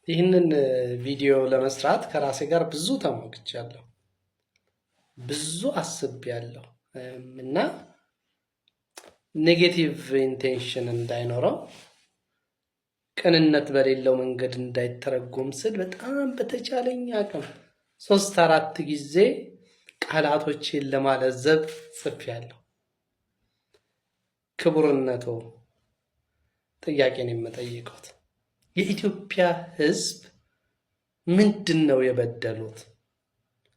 ይህንን ቪዲዮ ለመስራት ከራሴ ጋር ብዙ ተሟግቻለሁ፣ ብዙ አስቤያለሁ እና ኔጌቲቭ ኢንቴንሽን እንዳይኖረው ቅንነት በሌለው መንገድ እንዳይተረጎም ስል በጣም በተቻለኝ አቅም 3-4 ጊዜ ቃላቶችን ለማለዘብ ጽፌያለሁ። ክቡርነቶ ጥያቄን የምጠይቁት የኢትዮጵያ ሕዝብ ምንድን ነው የበደሉት?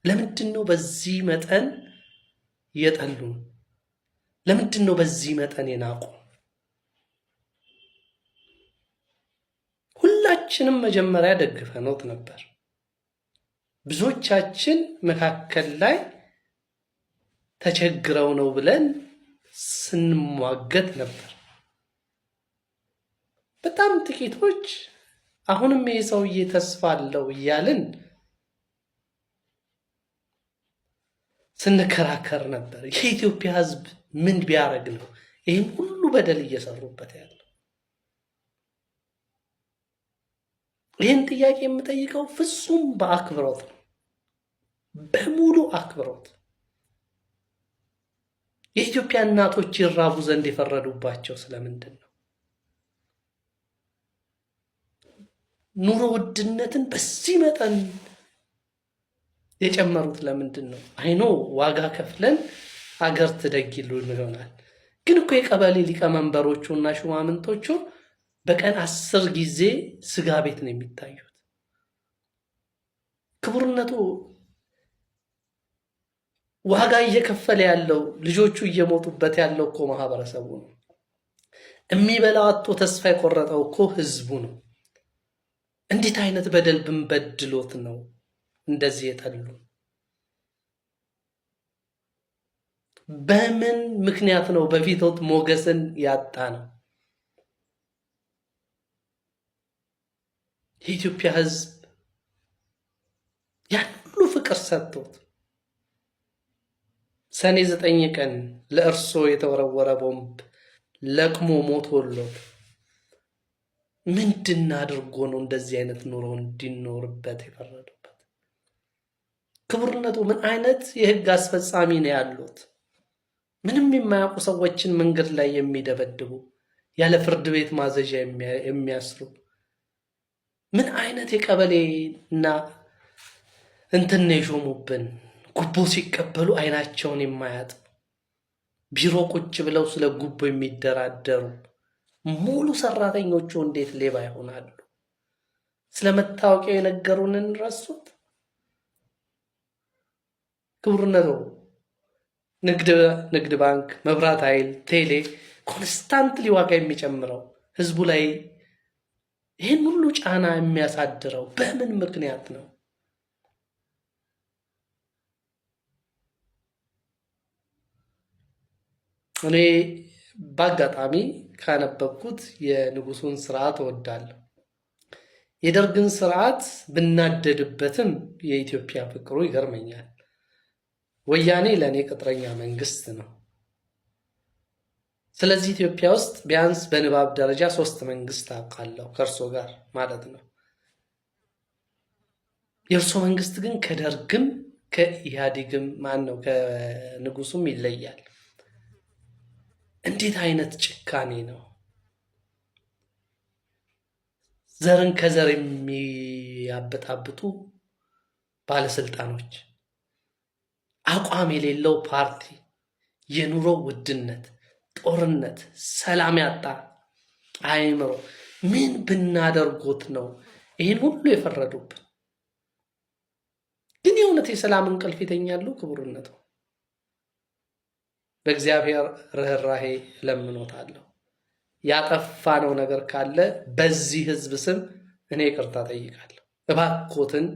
ለምንድን ነው በዚህ መጠን የጠሉን? ለምንድን ነው በዚህ መጠን የናቁ? ሁላችንም መጀመሪያ ደግፈኖት ነበር። ብዙዎቻችን መካከል ላይ ተቸግረው ነው ብለን ስንሟገት ነበር። በጣም ጥቂቶች አሁንም ይሄ ሰውዬ ተስፋ አለው እያልን ስንከራከር ነበር። የኢትዮጵያ ሕዝብ ምን ቢያደርግ ነው ይህን ሁሉ በደል እየሰሩበት ያለው? ይህን ጥያቄ የምጠይቀው ፍጹም በአክብሮት ነው፣ በሙሉ አክብሮት። የኢትዮጵያ እናቶች ይራቡ ዘንድ የፈረዱባቸው ስለምንድን ነው? ኑሮ ውድነትን በዚህ መጠን የጨመሩት ለምንድን ነው? አይኖ ዋጋ ከፍለን አገር ትደጊሉን ይሆናል። ግን እኮ የቀበሌ ሊቀመንበሮቹ እና ሹማምንቶቹ በቀን 10 ጊዜ ስጋ ቤት ነው የሚታዩት። ክቡርነቱ ዋጋ እየከፈለ ያለው ልጆቹ እየሞቱበት ያለው እኮ ማህበረሰቡ ነው። የሚበላው አጥቶ ተስፋ የቆረጠው እኮ ህዝቡ ነው። እንዴት አይነት በደል ብንበድሎት ነው እንደዚህ የጠሉ? በምን ምክንያት ነው በፊቶት ሞገስን ያጣ ነው? የኢትዮጵያ ህዝብ ያን ሁሉ ፍቅር ሰጥቶት ሰኔ 9 ቀን ለእርሶ የተወረወረ ቦምብ ለቅሞ ሞቶሎት ምንድን አድርጎ ነው እንደዚህ አይነት ኑሮ እንዲኖርበት የፈረዱበት? ክቡርነቱ ምን አይነት የህግ አስፈጻሚ ነው ያሉት? ምንም የማያውቁ ሰዎችን መንገድ ላይ የሚደበድቡ፣ ያለ ፍርድ ቤት ማዘዣ የሚያስሩ፣ ምን አይነት የቀበሌና እንትን ነው የሾሙብን? ጉቦ ሲቀበሉ አይናቸውን የማያጥቡ፣ ቢሮ ቁጭ ብለው ስለ ጉቦ የሚደራደሩ ሙሉ ሰራተኞቹ እንዴት ሌባ ይሆናሉ? ስለ መታወቂያው የነገሩንን ረሱት? ክቡርነቱ ንግድ ባንክ፣ መብራት ኃይል፣ ቴሌ ኮንስታንትሊ ዋጋ የሚጨምረው ህዝቡ ላይ ይህን ሁሉ ጫና የሚያሳድረው በምን ምክንያት ነው? እኔ በአጋጣሚ ካነበብኩት የንጉሱን ስርዓት እወዳለሁ። የደርግን ስርዓት ብናደድበትም የኢትዮጵያ ፍቅሩ ይገርመኛል። ወያኔ ለእኔ ቅጥረኛ መንግስት ነው። ስለዚህ ኢትዮጵያ ውስጥ ቢያንስ በንባብ ደረጃ 3 መንግስት አውቃለሁ፣ ከእርሶ ጋር ማለት ነው። የእርሶ መንግስት ግን ከደርግም ከኢህአዴግም ከንጉሱም ይለያል። እንዴት አይነት ጭካኔ ነው! ዘርን ከዘር የሚያበጣብጡ ባለስልጣኖች፣ አቋም የሌለው ፓርቲ፣ የኑሮ ውድነት፣ ጦርነት፣ ሰላም ያጣ አእምሮ፣ ምን ብናደርጎት ነው ይህን ሁሉ የፈረዱብን? ግን የእውነት የሰላም እንቅልፍ ይተኛሉ? ክቡርነቱ በእግዚአብሔር ርኅራሄ እለምኖታለሁ። ያጠፋነው ነገር ካለ በዚህ ህዝብ ስም እኔ ይቅርታ ጠይቃለሁ። እባክዎትን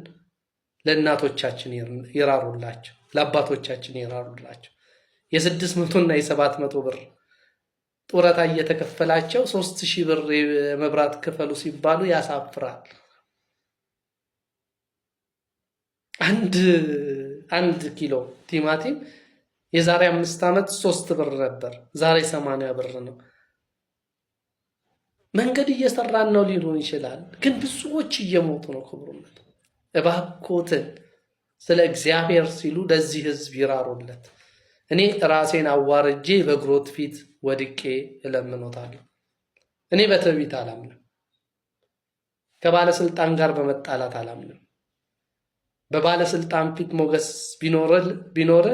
ለእናቶቻችን ይራሩላቸው፣ ለአባቶቻችን ይራሩላቸው። የ600 እና የ700 ብር ጡረታ እየተከፈላቸው 3000 ብር የመብራት ክፈሉ ሲባሉ ያሳፍራል። አንድ ኪሎ ቲማቲም የዛሬ 5 ዓመት 3 ብር ነበር፣ ዛሬ 80 ብር ነው። መንገድ እየሰራን ነው ሊሉን ይችላል፣ ግን ብዙዎች እየሞቱ ነው። ክቡርነት እባኮትን ስለ እግዚአብሔር ሲሉ ለዚህ ህዝብ ይራሩለት። እኔ ራሴን አዋርጄ በእግሮት ፊት ወድቄ እለምኖታለሁ። እኔ በትዕቢት አላምንም። ከባለስልጣን ጋር በመጣላት አላምንም። በባለስልጣን ፊት ሞገስ ቢኖር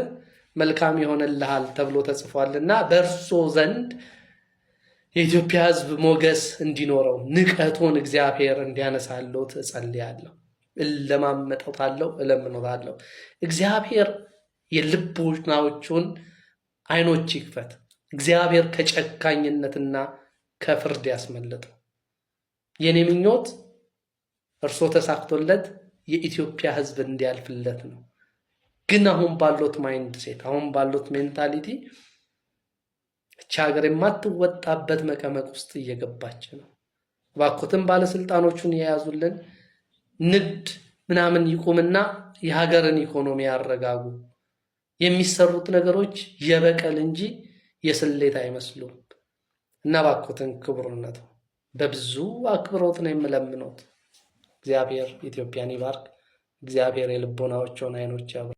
መልካም ይሆንልሃል ተብሎ ተጽፏልና በእርሶ ዘንድ የኢትዮጵያ ህዝብ ሞገስ እንዲኖረው ንቀቱን እግዚአብሔር እንዲያነሳለት እጸልያለሁ፣ እለማመጠታለሁ፣ እለምኖታለሁ። እግዚአብሔር የልቦናዎቹን አይኖች ይክፈት። እግዚአብሔር ከጨካኝነትና ከፍርድ ያስመልጠው። የኔ ምኞት እርሶ ተሳክቶለት የኢትዮጵያ ህዝብ እንዲያልፍለት ነው። ግን አሁን ባሉት ማይንድ ሴት፣ አሁን ባሉት ሜንታሊቲ እቺ ሀገር የማትወጣበት መቀመቅ ውስጥ እየገባች ነው። እባክዎትን ባለስልጣኖቹን የያዙልን ንግድ ምናምን ይቁምና የሀገርን ኢኮኖሚ ያረጋጉ። የሚሰሩት ነገሮች የበቀል እንጂ የስሌት አይመስሉም። እና እባክዎትን ክቡርነቱ በብዙ አክብሮት ነው የምለምኖት። እግዚአብሔር ኢትዮጵያን ይባርክ። እግዚአብሔር የልቦናዎችን አይኖች ያብራ።